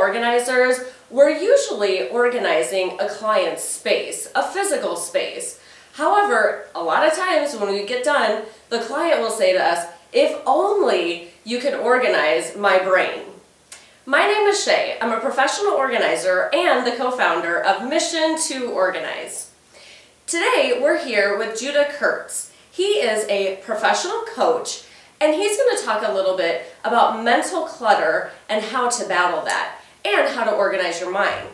organizers, we're usually organizing a client's space, a physical space. However, a lot of times when we get done, the client will say to us, if only you could organize my brain. My name is Shay. I'm a professional organizer and the co-founder of Mission to Organize. Today, we're here with Judah Kurtz. He is a professional coach, and he's going to talk a little bit about mental clutter and how to battle that, and how to organize your mind.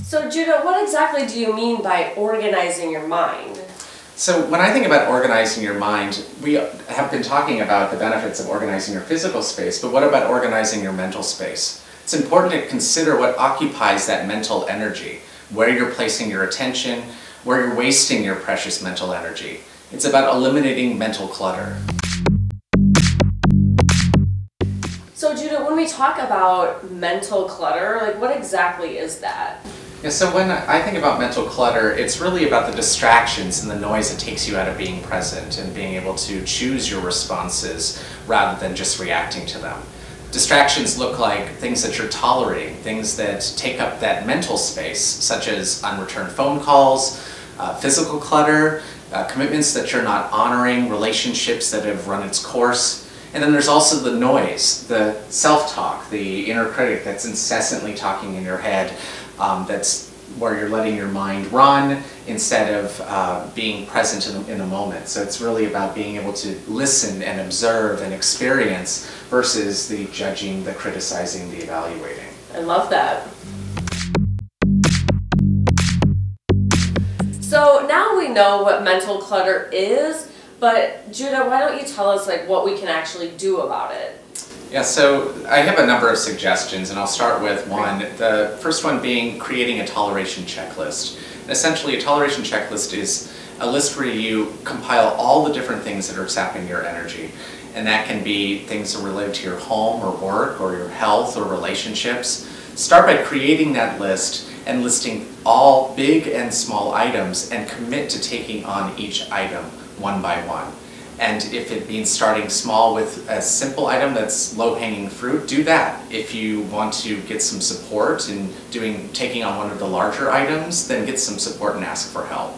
So Judah, what exactly do you mean by organizing your mind? So when I think about organizing your mind, we have been talking about the benefits of organizing your physical space, but what about organizing your mental space? It's important to consider what occupies that mental energy, where you're placing your attention, where you're wasting your precious mental energy. It's about eliminating mental clutter. So Judah, when we talk about mental clutter, like what exactly is that? Yeah, so when I think about mental clutter, it's really about the distractions and the noise that takes you out of being present and being able to choose your responses rather than just reacting to them. Distractions look like things that you're tolerating, things that take up that mental space, such as unreturned phone calls, physical clutter, commitments that you're not honoring, relationships that have run its course. And then there's also the noise, the self-talk, the inner critic that's incessantly talking in your head, that's where you're letting your mind run instead of being present in the moment. So it's really about being able to listen and observe and experience versus the judging, the criticizing, the evaluating. I love that. So now we know what mental clutter is, but Judah, why don't you tell us what we can actually do about it? Yeah, so I have a number of suggestions, and I'll start with one. The first one being creating a toleration checklist. And essentially, a toleration checklist is a list where you compile all the different things that are sapping your energy. And that can be things that are related to your home or work or your health or relationships. Start by creating that list and listing all big and small items and commit to taking on each item one by one. And if it means starting small with a simple item that's low-hanging fruit, do that. If you want to get some support in taking on one of the larger items, then get some support and ask for help.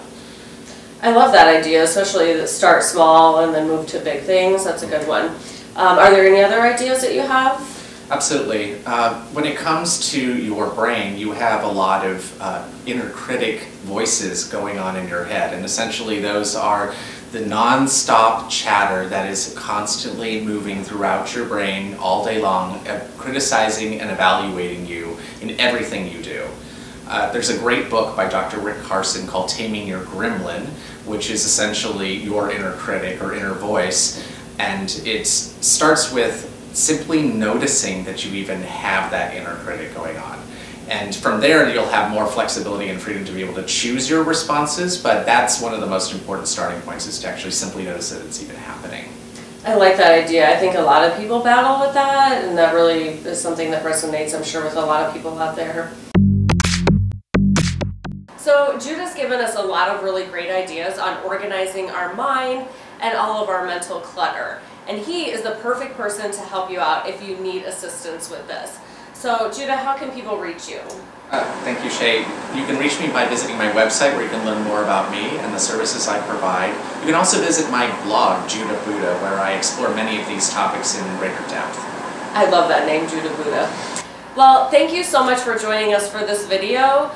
I love that idea, especially that start small and then move to big things. That's a good one. Are there any other ideas that you have? Absolutely. When it comes to your brain, you have a lot of inner critic voices going on in your head, and essentially those are the non-stop chatter that is constantly moving throughout your brain all day long, criticizing and evaluating you in everything you do. There's a great book by Dr. Rick Carson called Taming Your Gremlin, which is essentially your inner critic or inner voice, and it starts with simply noticing that you even have that inner critic going on. And from there, you'll have more flexibility and freedom to be able to choose your responses, but that's one of the most important starting points, is to actually simply notice that it's even happening. I like that idea. I think a lot of people battle with that, and that really is something that resonates, I'm sure, with a lot of people out there. So Judah's given us a lot of really great ideas on organizing our mind and all of our mental clutter. And he is the perfect person to help you out if you need assistance with this. So Judah, how can people reach you? Thank you, Shay. You can reach me by visiting my website, where you can learn more about me and the services I provide. You can also visit my blog, Judah Buddha, where I explore many of these topics in greater depth. I love that name, Judah Buddha. Well, thank you so much for joining us for this video.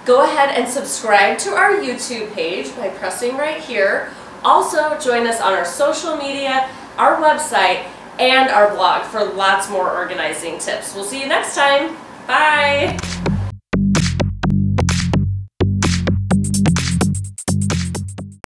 Go ahead and subscribe to our YouTube page by pressing right here. Also, join us on our social media, our website, and our blog for lots more organizing tips. We'll see you next time. Bye!